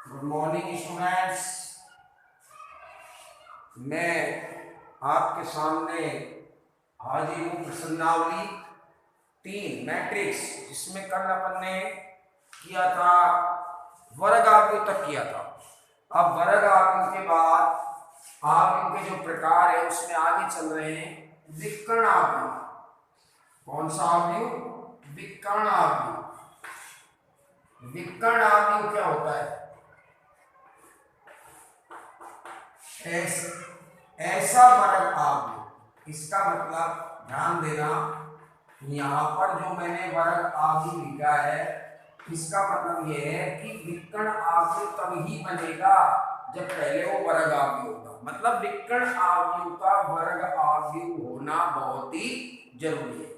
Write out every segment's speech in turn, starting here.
Good morning students. मैं आपके सामने हाजिर हूँ प्रश्नावली 3 मैट्रिक्स, जिसमें कल अपन ने किया था वर्ग आव्यूह तक किया था। अब वर्ग आव्यूह के बाद आव्यूह के जो प्रकार है उसमें आगे चल रहे हैं विकर्ण आव्यूह। कौन सा आव्यूह? विकर्ण आव्यूह। विकर्ण आव्यूह क्या होता है? ऐसा वर्ग आव्यूह। इसका मतलब ध्यान देना, यहाँ पर जो मैंने वर्ग आव्यूह लिखा है इसका मतलब यह है कि विकर्ण आव्यूह तभी बनेगा जब पहले वो वर्ग आव्यूह होगा। मतलब विकर्ण आव्यूह का वर्ग आव्यूह होना बहुत ही जरूरी है।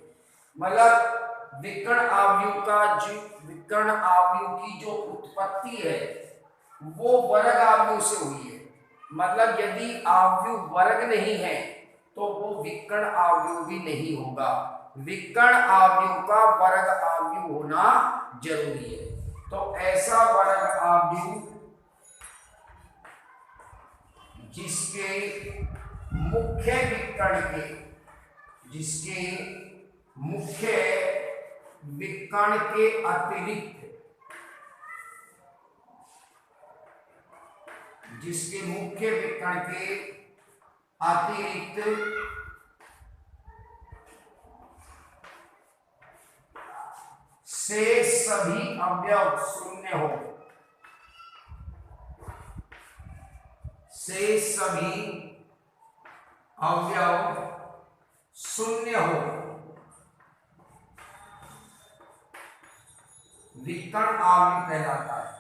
मतलब विकर्ण आव्यूह का जो विकर्ण आव्यूह की जो उत्पत्ति है वो वर्ग आव्यूह से हुई है। मतलब यदि आव्यूह वर्ग नहीं है तो वो विकर्ण आव्यूह भी नहीं होगा। विकर्ण आव्यूह का वर्ग आव्यूह होना जरूरी है। तो ऐसा वर्ग आव्यूह जिसके मुख्य विकर्ण के अतिरिक्त जिसके मुख्य विकर्ण के अतिरिक्त शेष सभी अवयव शून्य हो। शेष सभी अवयव शून्य हो, विकर्ण आव्यूह कहलाता है।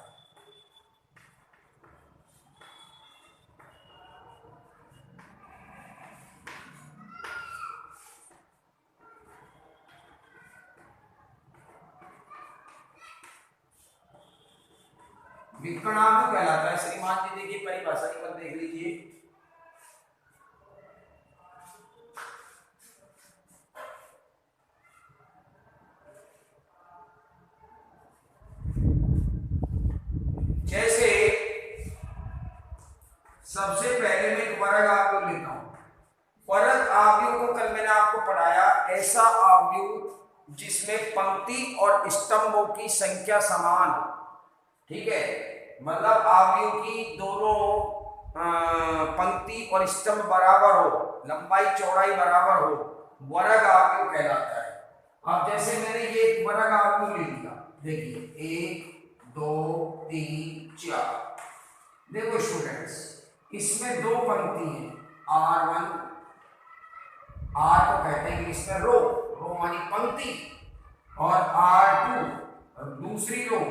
विकर्ण आव्यूह कहलाता है। श्रीमान जी देखिए परिभाषा एक बार देख लीजिए। जैसे सबसे पहले मैं एक वर्ग आव्यूह लेता हूं। वर्ग आव्यूह को कल मैंने आपको पढ़ाया, ऐसा आव्यूह जिसमें पंक्ति और स्तंभों की संख्या समान हो। ठीक है, मतलब आव्यूह की दोनों पंक्ति और स्तंभ बराबर हो, लंबाई चौड़ाई बराबर हो, वर्ग आव्यूह कहलाता है। अब जैसे मैंने ये वर्ग आव्यूह ले लिया, देखिए 1 2 3 4। देखो स्टूडेंट्स, इसमें दो पंक्ति है, R1, R को कहते हैं इंग्लिश में रो, रो मानी पंक्ति, और R2 दूसरी रो,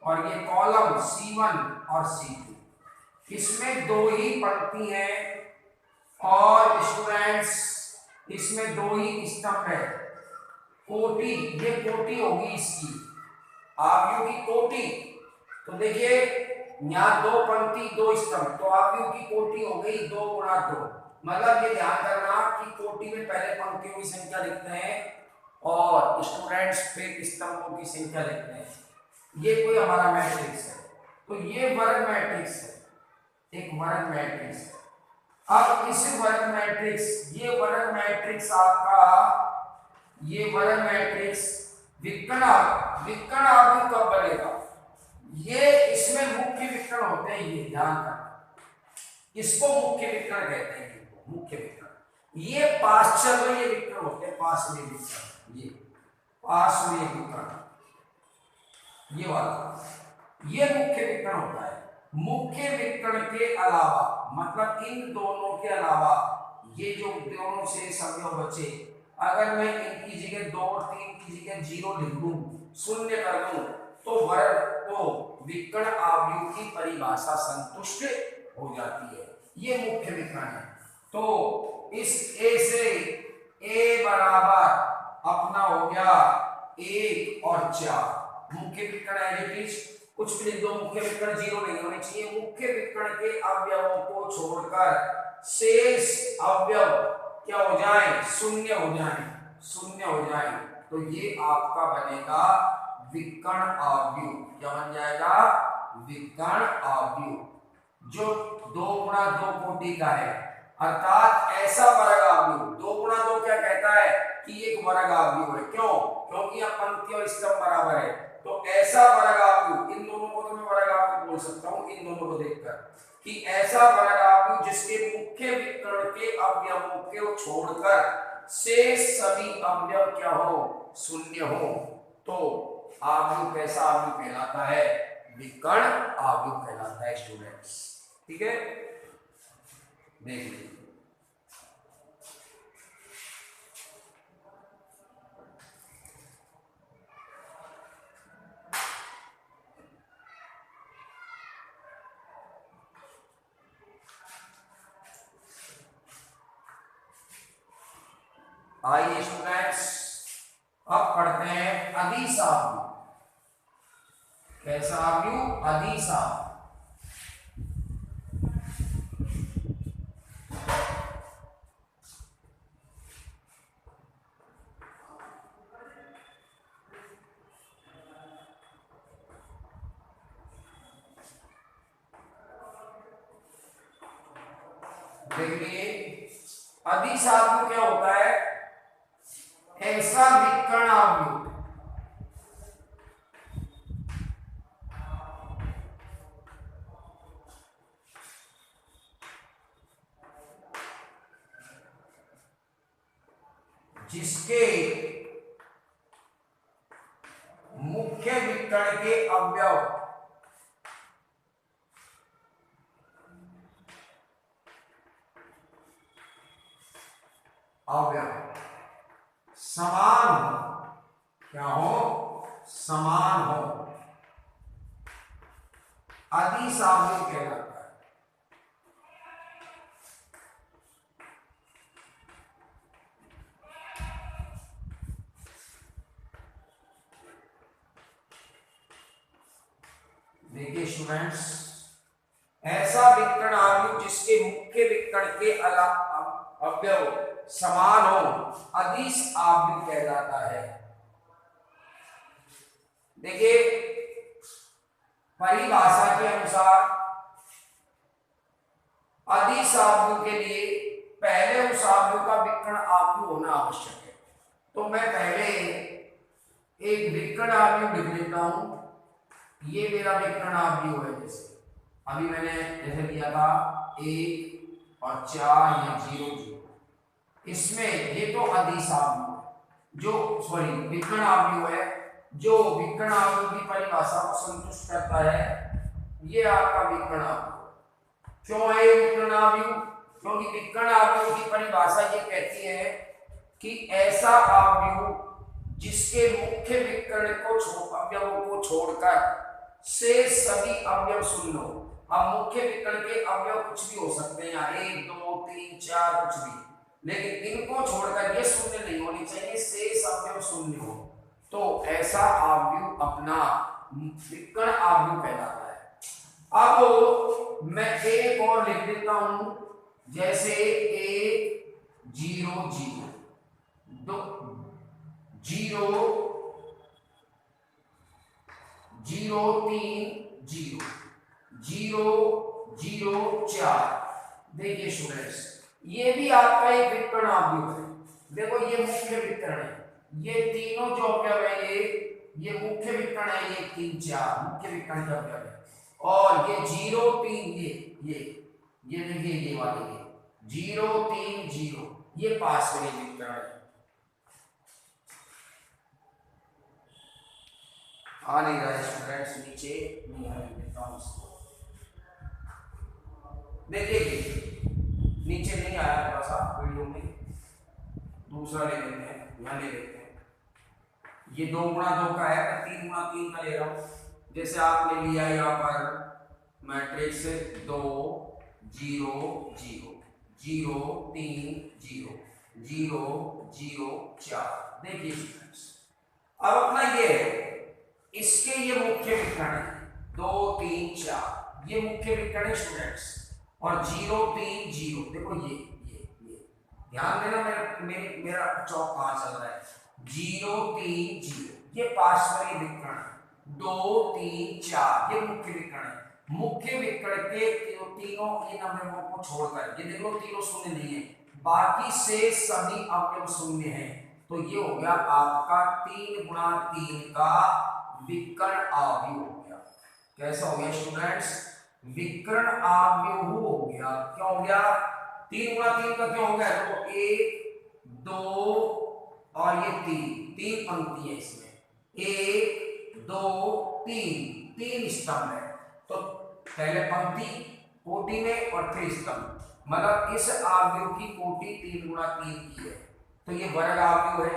और ये कॉलम C1 और C2। इसमें दो ही पंक्ति है और स्टूडेंट्स इसमें दो ही स्तंभ है। कोटि, ये कोटि होगी इसकी आव्यूह की कोटि। तो देखिए यहाँ दो पंक्ति दो स्तंभ, तो आव्यूह की कोटि हो गई 2 गुणा 2। मतलब ये ध्यान करना कि कोटि में पहले पंक्तियों की संख्या लिखते हैं और स्टूडेंट्स फिर स्तंभों की संख्या लिखते हैं। ये कोई हमारा मैट्रिक्स है, तो ये वर्ग मैट्रिक्स है, एक वर्ग मैट्रिक्स है। अब इस वर्ग मैट्रिक्स, ये वर्ग मैट्रिक्स आपका, ये वर्ग मैट्रिक्स विकर्ण आव्यूह कब बनेगा? ये इसमें मुख्य विकर्ण होते हैं, ये ध्यान रखना, इसको मुख्य विकर्ण कहते हैं। मुख्य विकर्ण ये पार्श्वीय विकर्ण होते हैं, पार्श्वीय विकर्ण, ये पार्श्वीय विकर्ण, ये वाला, ये मुख्य विकर्ण होता है। मुख्य विकर्ण के अलावा, मतलब इन दोनों के अलावा ये जो दोनों से अवयव बचे, अगर मैं इनकी जगह 2 और 3 की जगह 0 लिख दूं, शून्य कर दूं, तो वर्ग तो विकर्ण आव्यूह की परिभाषा संतुष्ट हो जाती है। ये मुख्य विकर्ण है। तो इस A से A बराबर अपना हो गया 1 और 4 मुख्य विकर्ण है। कुछ भी लिख दो, मुख्य विकर्ण 0 नहीं होने चाहिए। मुख्य विकर्ण के अवयवों को छोड़कर शेष अवयव क्या हो जाए? शून्य हो जाए, शून्य हो जाए। तो ये आपका बनेगा विकर्ण आव्यूह। क्या बन जाएगा? विकर्ण आव्यूह। जो 2 × 2 कोटि का है, अर्थात ऐसा वर्ग अवयव 2 × 2 क्या कहता है कि एक वर्ग अवयव है। क्यों? क्योंकि यहाँ पंक्ति और स्तंभ बराबर है। तो ऐसा वर्ग अवयव, इन दोनों को तो मैं वर्ग अवयव बोल सकता हूँ इन दोनों को देखकर, कि ऐसा वर्ग अवयव जिसके मुख्य विकर्ण के अवयवों को छोड़कर शेष सभी अवयव क्या हो, शून्य हो, तो अवयव कैसा अवयव कहलाता है? विकर्ण अवयव कहलाता है स्टूडेंट्स। ठीक है, देख लीजिए। आइए स्टूडेंट्स, अब पढ़ते हैं अदिश अवयव। कैसा अवयव? अदिश अवयव। देखिए, अदिश अवयव क्या होता है? ऐसा विकर्ण अवयव जिसके मुख्य विकर्ण के अवयव समान हो। क्या हो? समान हो। अदिश अवयव कहलाता है। देखिए स्टूडेंट्स, ऐसा विकर्ण अवयव जिसके मुख्य विकर्ण के अवयव समान हो, अदिश अवयव कहलाता है। देखिए, परिभाषा के अनुसार अदिश अवयव के लिए पहले उस अवयव का विकर्ण अवयव होना आवश्यक है। तो मैं पहले एक विकर्ण अवयव लिख लेता हूं। ये मेरा विकर्ण अवयव है। जैसे अभी मैंने जैसे दिया था 1 और 4 या 0 0, इसमें ये तो अदिश अवयव जो विकर्ण अवयव है, जो विकर्ण अवयव की परिभाषा को संतुष्ट करता है, ये आपका विकर्ण अवयव। क्यों है ये विकर्ण अवयव? क्योंकि विकर्ण अवयव की परिभाषा ये कहती है कि ऐसा अवयव जिसके मुख्य विकर्ण को अवयवों को छोड़कर शेष सभी अवयव शून्य हो। अब मुख्य विकर्ण के अवयव कुछ भी हो सकते हैं, 1 2 3 4 कुछ भी, लेकिन इनको छोड़कर ये शून्य नहीं होनी चाहिए, शेष अवयव शून्य हो, तो ऐसा अवयव अपना विकर्ण अवयव कहलाता है। अब मैं एक और लिख देता हूं, जैसे 1 0 0 2 0 0 3 0 0 0 4। देखिए स्टूडेंट्स, ये भी आपका एक विकर्ण अवयव है। देखो ये मुख्य विकर्ण है, ये तीनों जो अवयव है ये मुख्य विकर्ण है, ये 3 4 मुख्य विकर्ण के अवयव है। और ये 0 3 ये देखिए, ये वाले ये 0 3 0 ये पार्श्विक विकर्ण है। आ नहीं रहा है स्टूडेंट्स, नीचे नहीं आ देता हूं इसको। देखिए नीचे नहीं आया, थोड़ा सा वीडियो में दूसरा ले लेते हैं, यहाँ ले लेते हैं। ये 2 × 2 का है, 3 × 3 का ले रहा हूं। जैसे आपने लिया यहाँ पर मैट्रिक्स 2 0 0 0 3 0 0 0 4। देखिए स्टूडेंट्स, अब अपना ये है, इसके ये मुख्य विकर्ण है 2 3 4, ये मुख्य विकर्ण है स्टूडेंट्स। और 0 3 0, देखो ये ध्यान देना, मेरा चौक कहां चल रहा है। 0 3 0 ये पार्श्विक विकर्ण है, 2 3 4 ये मुख्य विकर्ण है। मुख्य विकर्ण के तीनों इन अवयवों को छोड़कर, ये देखो तीनों शून्य नहीं है, बाकी शेष सभी अवयव शून्य हैं, तो ये हो गया आपका 3 गुणा 3 का विकर्ण अवयव हो गया। कैसा हो गया स्टूडेंट्स? विकर्ण अवयव हो गया। क्या हो गया? 3 गुणा 3 का क्या हो गया? तो 1 2 और ये 3 पंक्ति है इसमें, 1 2 3 स्तंभ है, तो पहले पंक्ति कोटि में और फिर स्तंभ, मतलब इस अवयव की कोटि 3 गुणा 3 की है, तो ये वर्ग अवयव है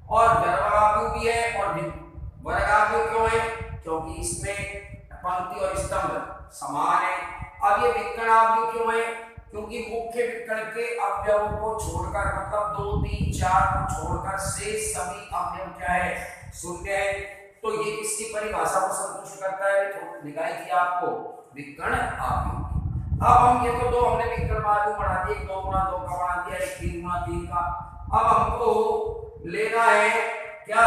और द्रव्य अवयव भी है। और वर्ग अवयव क्यों है? क्योंकि इसमें पंक्ति और स्तंभ समान है। अब ये विकर्ण अवयव क्यों है? क्योंकि मुख्य विकर्ण के अवयवों को छोड़कर, मतलब 2 3 4 को छोड़कर शेष सभी अवयव क्या है? शून्य है। तो ये किसकी परिभाषा को संतुष्ट करता है? तो दिखाई थी आपको विकर्ण अवयव। अब हम ये तो दो हमने विकर्ण अवयव बना दिए, 2 गुणा 2 का बना दिया, 3 गुणा 3 का। अब हमको लेना है क्या?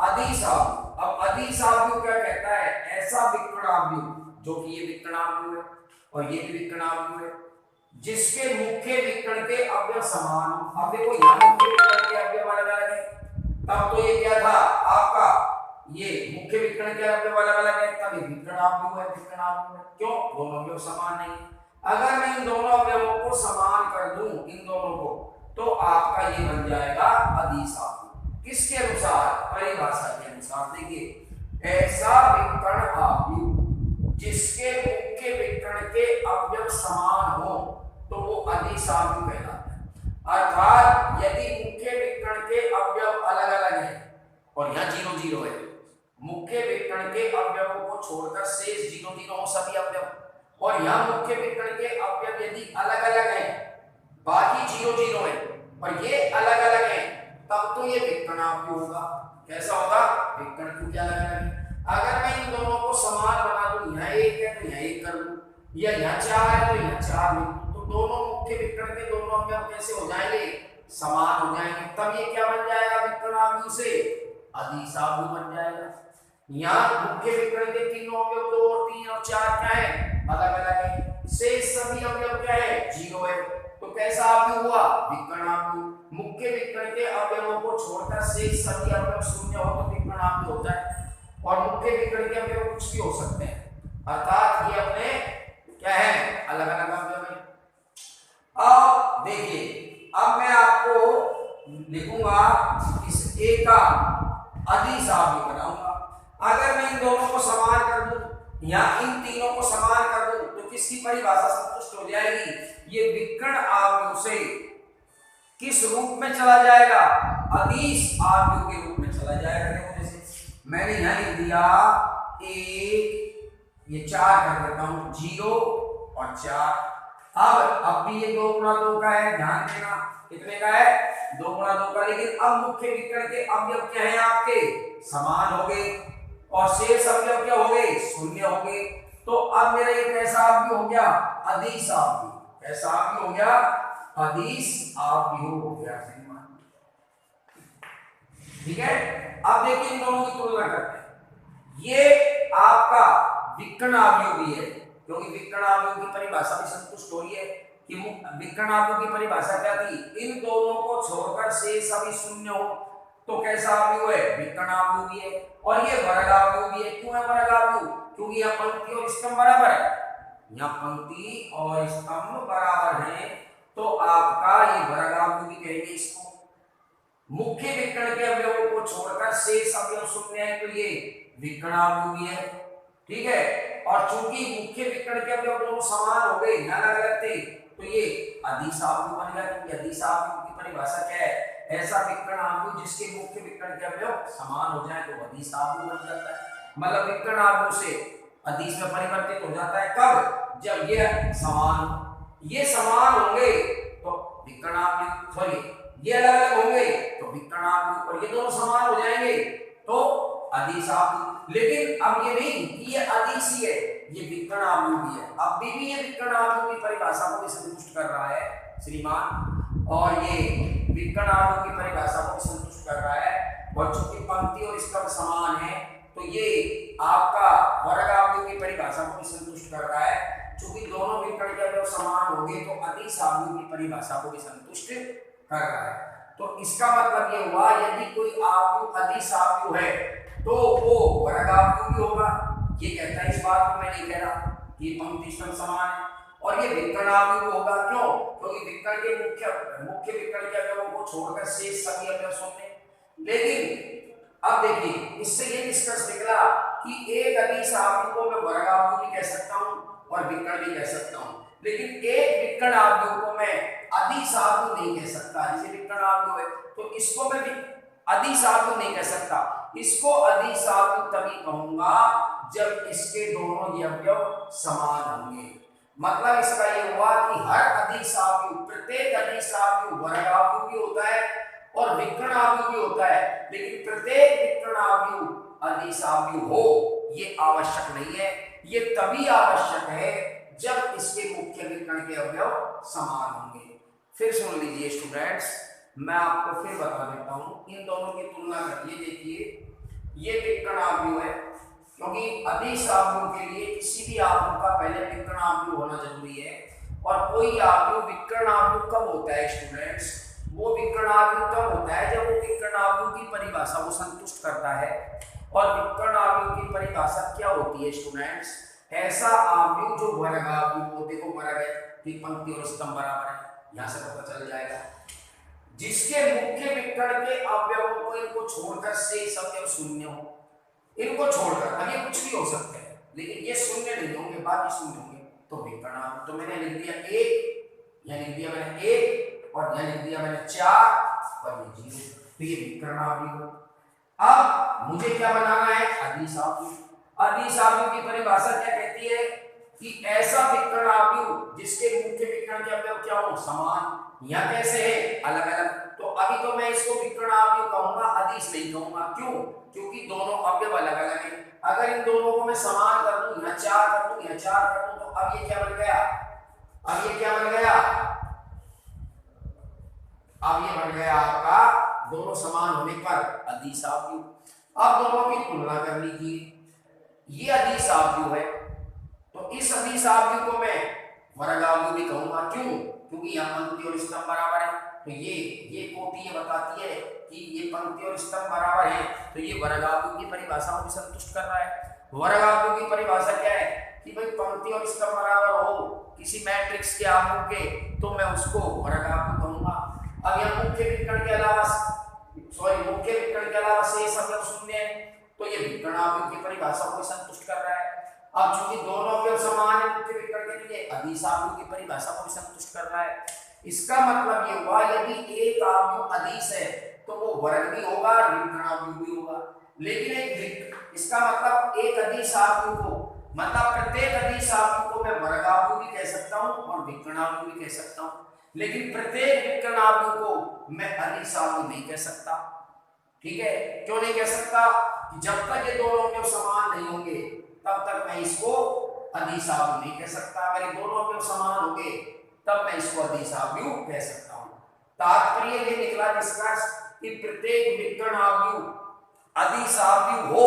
अदिश अवयव। अब अदिश अवयव क्या कहता है? ऐसा विकर्ण अवयव, जो कि ये विकर्ण अवयव है और ये भी विकर्ण अवयव है, जिसके मुख्य विकर्ण के अवयव समान हो। अब देखो यहाँ मुख्य विकर्ण के अवयव अलग अलग है, तब तो ये क्या था आपका? ये मुख्य विकर्ण के अवयव अलग अलग है, तब ये विकर्ण अवयव है, विकर्ण अवयव है। क्यों? दोनों अवयव समान नहीं है। अगर मैं इन दोनों अवयवों को समान कर दूं, इन दोनों को, तो आपका ये बन जाएगा अदिश अवयव। किसके अनुसार? परिभाषा के अनुसार। देखिए, ऐसा विकर्ण अवयव जिसके मुख्य विकर्ण के अवयव समान हो, तो वो अदिश अवयव कहलाता है। अर्थात यदि मुख्य विकर्ण के अवयव अलग अलग हैं और यहाँ 0 0 है, मुख्य विकर्ण के अवयवों को छोड़कर शेष 0 0 हो सभी अवयव, और यहाँ मुख्य विकर्ण के अवयव यदि अलग अलग हैं, बाकी 0 0 है और ये अलग अलग हैं, तब तो ये विकर्ण अवयव होगा। कैसा होगा? विकर्ण, क्योंकि अलग अलग है। अगर मैं इन दोनों को समान बना दूं, यहाँ 1 है तो यहाँ 1 कर दूं, या यहाँ 4 है तो यहाँ 4 लिख दूं, तो दोनों मुख्य विकर्ण के दोनों अवयव कैसे हो जाएंगे? समान हो जाएंगे। तब ये क्या बन जाएगा? विकर्ण अवयव से अदिश अवयव बन जाएगा। यहाँ मुख्य विकर्ण के तीनों अवयव 2 और 3 और 4 क्या है? अलग अलग है। शेष सभी अवयव क्या है? 0 है। तो कैसा अवयव हुआ? विकर्ण अवयव। मुख्य विकर्ण के अवयवों को छोड़कर शेष सभी अवयव शून्य हो तो विकर्ण अवयव होता है, और मुख्य विकर्ण के अवयव कुछ भी हो सकते हैं, अर्थात ये अपने क्या है? अलग अलग अवयव है। अब देखिए, अब मैं आपको लिखूंगा इस ए का अदिश अवयव बनाऊंगा। अगर मैं इन दोनों को समान कर दूं या इन तीनों को समान कर दूं, तो किसकी परिभाषा संतुष्ट हो जाएगी? ये विकर्ण अवयव से किस रूप में चला जाएगा? अदिश अवयव के रूप में चला जाएगा। देखो जैसे मैंने यहाँ लिख दिया 1, ये 4 कर देता हूँ, 0 और 4। अब भी ये 2 गुणा 2 का है, ध्यान देना कितने का है? 2 गुणा 2 का। लेकिन अब मुख्य विकर्ण के अवयव क्या है? आपके समान हो गए और शेष अवयव क्या हो गए? शून्य हो गए। तो अब मेरा ये कैसा अवयव हो गया? अदिश अवयव। कैसा अवयव हो गया? अदिश अवयव हो गया। ठीक है। अब देखिए इन दोनों की तुलना करते हैं। ये आपका विकर्ण अवयव भी है, क्योंकि विकर्ण अवयव की परिभाषा भी संतुष्ट हो रही है कि विकर्ण अवयव की परिभाषा क्या थी? इन दोनों को छोड़कर शेष सभी शून्य हो, तो कैसा अवयव है? विकर्ण अवयव भी है। और ये वर्ग अवयव भी है। क्यों है वर्ग अवयव? क्योंकि यहाँ पंक्ति और स्तंभ बराबर है, यहाँ पंक्ति और स्तंभ बराबर है, तो आपका ये वर्ग अवयव भी कहेंगे इसको। मुख्य विकर्ण के अवयवों को छोड़कर शेष अवयव शून्य है, तो ये विकर्ण अवयव भी है। ठीक है। और चूंकि मुख्य विकर्ण के अवयव दोनों समान हो गए, अलग अलग थे, तो ये अदिश अवयव बन गया। क्योंकि अदिश अवयव की परिभाषा क्या है? ऐसा विकर्ण अवयव जिसके मुख्य विकर्ण के अवयव समान हो जाए तो अदिश अवयव बन जाता है। मतलब विकर्ण अवयव से अदिश में परिवर्तित हो जाता है। कब? जब ये समान होंगे तो विकर्ण अवयव, सॉरी ये अलग अलग होंगे तो विकर्ण अवयव, और ये दोनों समान हो जाएंगे तो अदिश अवयव। लेकिन अब ये नहीं कि ये अदिश ही है, ये विकर्ण अवयव भी है। अब भी ये विकर्ण अवयव की परिभाषा को भी संतुष्ट कर रहा है श्रीमान, और ये विकर्ण अवयव की परिभाषा को भी संतुष्ट कर रहा है। और चूंकि पंक्ति और स्तंभ समान है, तो ये आपका वर्ग अवयव की परिभाषा को भी संतुष्ट कर रहा है। चूंकि दोनों विकर्ण के अवयव समान होंगे तो अदिश अवयव की परिभाषा को भी संतुष्ट कर रहा है। तो इसका मतलब ये हुआ यदि कोई अवयव अदिश अवयव है तो वो वर्ग अवयव भी होगा। ये कहता है इस बात को, मैं नहीं कह रहा, ये पंक्ति स्तंभ समान है। और ये विकर्ण अवयव होगा, क्यों? क्योंकि विकर्ण के मुख्य विकर्ण के अवयवों को छोड़कर शेष सभी अवयव शून्य। लेकिन अब देखिए, इससे ये निष्कर्ष निकला कि एक अदिश अवयव को मैं वर्ग अवयव भी कह सकता हूँ और विकर्ण भी कह सकता हूँ, लेकिन एक विकर्ण अवयव को मैं अदिश अवयव नहीं कह सकता। जैसे विकर्ण अवयव है तो इसको मैं अदिश अवयव नहीं कह सकता, इसको अदिश अवयव तभी कहूंगा जब इसके दोनों ये अवयव समान होंगे। मतलब इसका ये हुआ कि हर अदिश अवयव, प्रत्येक अदिश अवयव वर्ग अवयव भी होता है और विकर्ण अवयव भी होता है, लेकिन प्रत्येक विकर्ण अवयव अदिश अवयव हो ये आवश्यक नहीं है। ये तभी आवश्यक है जब इसके मुख्य विकर्ण के अवयव समान होंगे। फिर सुन लीजिए स्टूडेंट्स, मैं आपको फिर बता देता हूं, इन दोनों की तुलना करिए। देखिए ये विकर्ण अवयव है, क्योंकि अदिश अवयव के लिए किसी भी अवयव का पहले विकर्ण अवयव होना जरूरी है। और कोई अवयव विकर्ण अवयव कब होता है स्टूडेंट्स? वो विकर्ण अवयव तब होता है जब वो विकर्ण अवयव की परिभाषा को संतुष्ट करता है। और विकर्ण अवयव की परिभाषा क्या होती है स्टूडेंट्स? ऐसा अवयव जो वर्ग अवयव हो, देखो वर्ग है कि पंक्ति और स्तंभ बराबर है, यहां से पता चल जाएगा, जिसके मुख्य विकर्ण के अवयवों को इनको छोड़कर शेष अवयव शून्य हो। इनको छोड़कर, अब ये कुछ भी हो सकते हैं लेकिन ये शून्य नहीं होंगे, बाकी शून्य होंगे, तो विकर्ण। तो मैंने लिख दिया 1, यहां लिख दिया मैंने 1 और यहां लिख दिया मैंने 4 और ये 0, तो ये विकर्ण अवयव। अब मुझे क्या बनाना है? अदिश अवयव। अदिश अवयव की परिभाषा क्या कहती है कि ऐसा विकर्ण अवयव जिसके मुख्य विकर्ण के अवयव क्या हो? समान। यह कैसे है? अलग अलग। तो अभी तो मैं इसको विकर्ण अवयव कहूंगा, अदिश नहीं कहूंगा। क्यों? क्योंकि दोनों अवयव अलग अलग हैं। अगर इन दोनों को मैं समान कर दूं, यहाँ 4 कर दूं, यहाँ 4 कर दूं, तो अब ये क्या बन गया? अब ये क्या बन गया? अब ये बन गया आपका दोनों समान होने पर अदिश अवयव। अब दोनों की तुलना कर लीजिए। ये अदिश अवयव है तो इस अदिश अवयव को मैं वर्ग अवयव भी कहूंगा। क्यों? क्योंकि यहाँ पंक्ति और स्तंभ बराबर है। तो ये कोटि ये बताती है कि ये पंक्ति और स्तंभ बराबर है, तो ये वर्ग अवयव की परिभाषा को भी संतुष्ट कर रहा है। वर्ग अवयव की परिभाषा क्या है कि भाई पंक्ति और स्तंभ बराबर हो किसी मैट्रिक्स के अवयव के, तो मैं उसको वर्ग अवयव कहूंगा। अब यहाँ मुख्य विकर्ण के अलावा शेष अवयव शून्य है, तो ये विकर्ण अवयव की परिभाषा को संतुष्ट कर रहा है। अब चूंकि दोनों अवयव समान है मुख्य विकर्ण के लिए, अदिश अवयव की परिभाषा को भी संतुष्ट कर रहा है। इसका मतलब ये हुआ यदि एक अवयव अदिश है तो वो वर्ग भी होगा और विकर्ण अवयव भी होगा। लेकिन इसका मतलब एक अदिश अवयव को, मतलब प्रत्येक अदिश अवयव को मैं वर्ग अवयव भी कह सकता हूँ और विकर्ण अवयव भी कह सकता हूँ, लेकिन प्रत्येक विकर्ण अवयव को मैं अदिश अवयव नहीं कह सकता। ठीक है? क्यों नहीं कह सकता? जब तक ये दोनों अवयव समान नहीं होंगे तब तक मैं इसको अदिश अवयव नहीं कह सकता। मेरे दोनों अवयव समान होंगे तब मैं इसको अदिश अवयव कह सकता हूं। तात्पर्य ये निकला निष्कर्ष कि प्रत्येक विकर्ण अवयव अदिश अवयव हो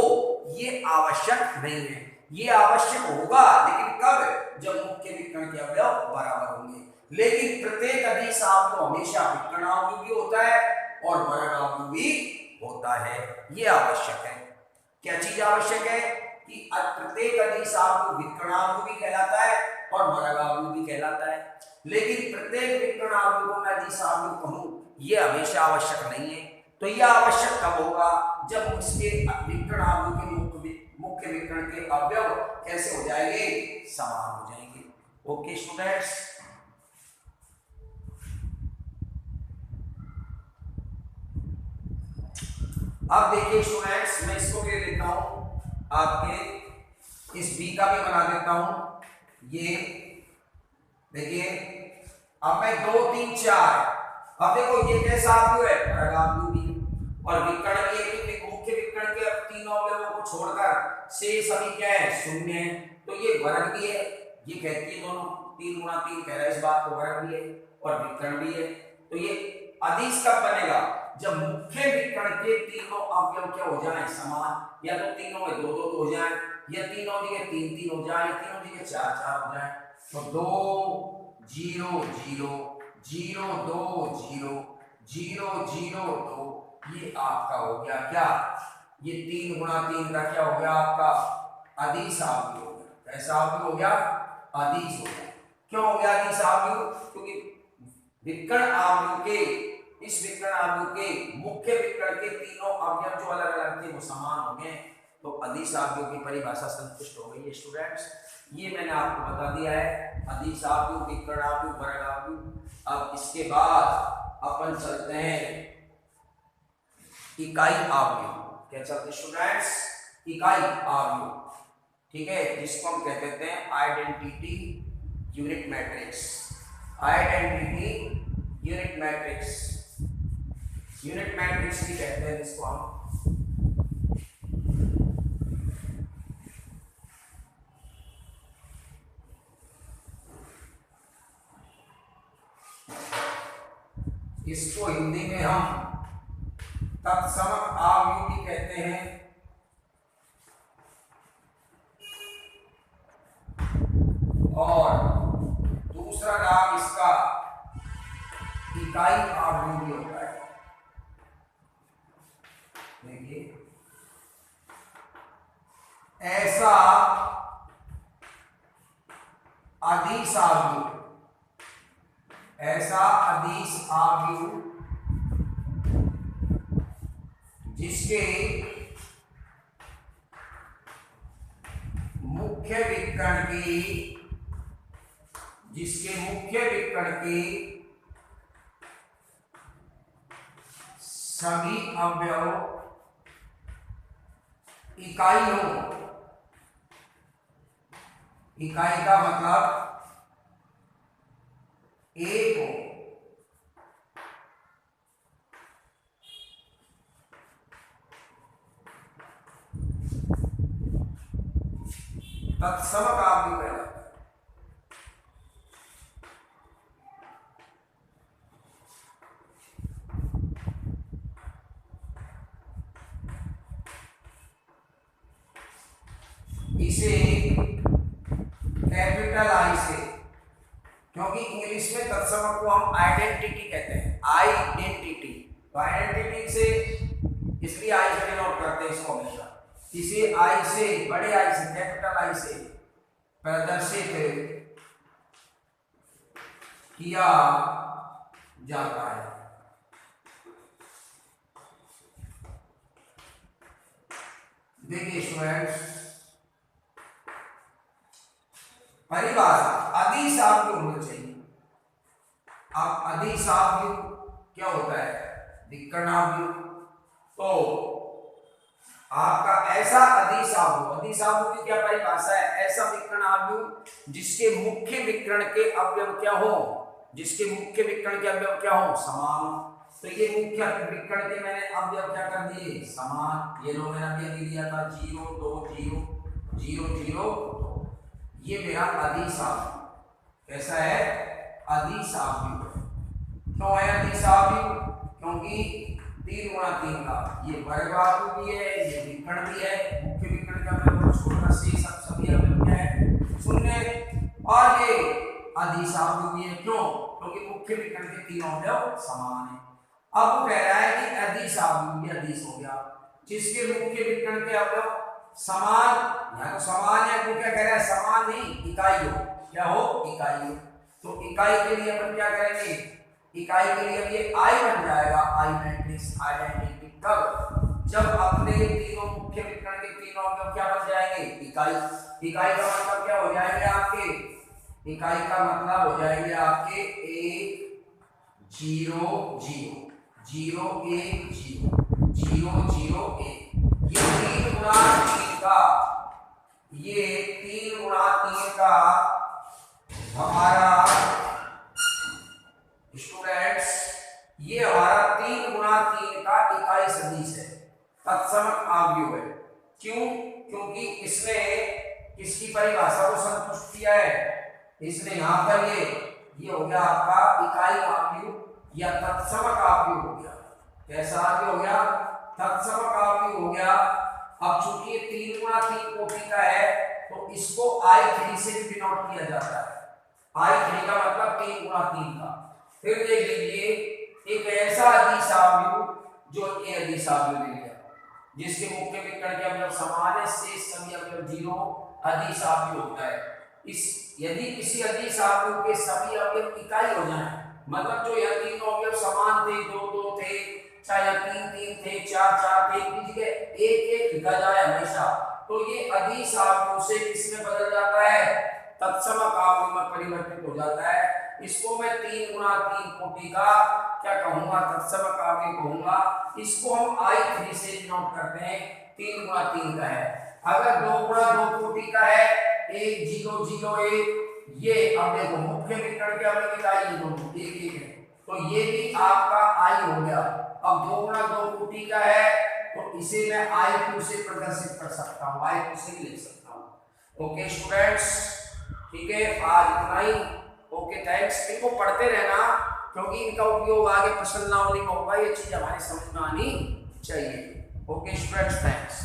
ये आवश्यक नहीं है। ये आवश्यक होगा लेकिन कब? जब मुख्य विकर्ण के अवयव बराबर होंगे। लेकिन प्रत्येक अदिश अवयव हमेशा विकर्ण अवयव भी होता है और वर्ग अवयव भी होता है। ये आवश्यक है। क्या चीज आवश्यक है? कि प्रत्येक अदिश अवयव विकर्ण अवयव भी कहलाता है और वर्ग अवयव भी कहलाता है। लेकिन प्रत्येक विकर्ण अवयव को मैं अदिश अवयव कहूं ये हमेशा आवश्यक नहीं है। तो यह आवश्यक कब होगा? जब उसके विकर्ण अवयव के मुख्य विकर्ण के अवयव कैसे हो जाएंगे? समान हो जाएंगे। ओके स्टूडेंट्स, अब देखिए स्टूडेंट्स, मैं इसको ले लेता हूं, आपके इस बी का भी बना देता हूं। ये देखिए, अब मैं 2 3 4, अब देखो ये कैसा अवयव है? वर्ग अवयव भी। और विकर्ण भी है कि मुख्य विकर्ण के तीनों अवयवों को छोड़कर शेष सभी क्या है? शून्य है। तो ये वर्ग भी है। ये कहती है दोनों 3 गुणा 3 कह रहा है, इस बात को वर्ग भी है और विकर्ण भी है। तो ये अदिश कब बनेगा? जब मुख्य विकर्ण के तीनों अवयव क्या हो जाए? समान। या तो तीनों में दो दो हो जाए, या तीनों जगह तीन तीन हो जाए, या तीनों जगह चार चार हो जाए। तो 2 0 0 0 2 0 0 0 2, ये आपका हो गया क्या, ये 3 गुणा 3 का क्या हो गया आपका अदिश आव्यूह हो गया। कैसा आव्यूह हो गया, अदिश हो गया। क्यों हो गया अदिश आव्यूह, क्योंकि विकर्ण आव्यूह के, इस विकर्ण आव्यूह के मुख्य विकर्ण के तीनों अवयव जो अलग अलग थे वो समान हो गए, तो अदिश आव्यूह की परिभाषा संतुष्ट हो गई है स्टूडेंट्स। ये मैंने आपको बता दिया है अदिश आव्यूह, विकर्ण आव्यूह, वर्ग आव्यूह। अब इसके बाद अपन चलते हैं इकाई आव्यूह। क्या चलते स्टूडेंट्स, इकाई आव्यूह, ठीक है, जिसको हम कहते हैं identity unit matrix. Identity unit matrix, unit matrix भी कहते हैं जिसको हम। इसको हिंदी में हम तत्समक आव्यूह भी कहते हैं, और दूसरा नाम इसका इकाई आव्यूह भी होता है। देखिए, ऐसा अदिश आव्यूह, ऐसा अदिश आव्यूह जिसके मुख्य विकर्ण की, जिसके मुख्य विकर्ण की सभी अवयव इकाई हो। इकाई का मतलब एक हो। तत्समक आव्यूह कहलाता है। इसे कैपिटल आई से, क्योंकि इंग्लिश में तत्समक को हम आइडेंटिटी कहते हैं, आइडेंटिटी। तो आइडेंटिटी से इसलिए आई से डिनोट करते हैं इसको हमेशा। इसे आई से, बड़े आई से, कैपिटल आई से प्रदर्शित किया जाता है। देखिए स्टूडेंट्स, परिभाषा अदिश आव्यूह होना चाहिए। अब अदिश आव्यूह क्या होता है, विकर्ण आव्यूह। तो आपका ऐसा अदिश आव्यूह, अदिश आव्यूह की क्या परिभाषा है, ऐसा विकर्ण आव्यूह जिसके मुख्य विकर्ण के अवयव क्या हो, जिसके मुख्य विकर्ण के अवयव क्या हो, समान। तो ये मुख्य विकर्ण के मैंने अवयव क्या कर दिए, समान। ये लो मैंने अभी दिया था 0 2 0 0 0 2, ये मेरा अदिश आव्यूह। कैसा है, अदिश आव्यूह। क्यों है अदिश आव्यूह, क्योंकि 3 गुणा 3 का ये वर्ग आव्यूह भी है, ये विकर्ण भी है। मुख्य विकर्ण का मैं छोड़कर शेष सभी अवयव क्या है, शून्य। और ये अदिश आव्यूह भी है, क्यों, क्योंकि मुख्य विकर्ण के तीनों अवयव समान है। अब वो कह रहा है कि अदिश आव्यूह भी अदिश हो गया जिसके मुख्य विकर्ण के अवयव समान, यहाँ तो समान है, वो क्या कह रहा है, समान नहीं, इकाई हो। क्या हो, इकाई हो। तो इकाई के लिए अपन क्या करेंगे, इकाई के लिए अब ये आई बन जाएगा, आई मैट्रिक्स, आइडेंटिटी। कब, जब अपने तीनों मुख्य विकर्ण के तीनों अवयव क्या बन जाएंगे, इकाई। इकाई का मतलब क्या हो जाएंगे आपके, इकाई का मतलब हो जाएंगे आपके 1 0 0 0 1 0 0 0 1। ये 3 गुणा 3 का, ये 3 गुणा 3 का हमारा स्टूडेंट्स, ये हमारा 3 गुणा 3 का इकाई सदिश है, तत्समक आव्यूह है। क्यों, क्योंकि इसने किसकी परिभाषा को संतुष्ट किया है, इसने यहाँ पर ये हो गया आपका इकाई आव्यूह या तत्समक आव्यूह हो गया। कैसा आव्यूह हो गया, तत्समक आव्यूह हो गया। अब चूंकि ये 3 गुणा 3 कोटि का है तो इसको I3 से भी डिनोट किया जाता है। I3 का मतलब 3 गुणा 3 का। फिर देख लीजिए एक ऐसा अदिश अवयव जो ए अदिश अवयव ले लिया जिसके मुख्य विकर्ण के अवयव समान है, शेष सभी अवयव 0 अदिश अवयव होता है। इस यदि किसी अदिश अवयव के सभी अवयव इकाई हो जाएं, मतलब जो यह तीनों अवयव समान थे, 2 2 थे, चाहे 3 3 थे, 4 4 थे, की जगह 1 1 लिखा जाए हमेशा, तो ये अदिश अवयव से किसमें बदल जाता है, तत्समक अवयव में परिवर्तित हो जाता है। इसको मैं 3 गुणा 3 कोटि का क्या कहूंगा, तत्समक अवयव कहूंगा। इसको हम I3 से डिनोट करते हैं, 3 गुणा 3 का है। अगर 2 गुणा 2 कोटि का है, 1 0 0 1, ये अब देखो मुख्य विकर्ण के अवयव इकाई ये दोनों 1 1 है, तो ये भी आपका I हो गया। अब 2 गुणा 2 कोटि का है तो इसे मैं I2 से प्रदर्शित कर सकता हूँ, I2 से लिख सकता हूँ। ओके स्टूडेंट्स, ठीक है, आज इतना ही। Okay thanks. इनको पढ़ते रहना क्योंकि इनका उपयोग आगे प्रश्नावली में होगा, ये चीज हमारी समझ में आनी चाहिए। Okay students, thanks.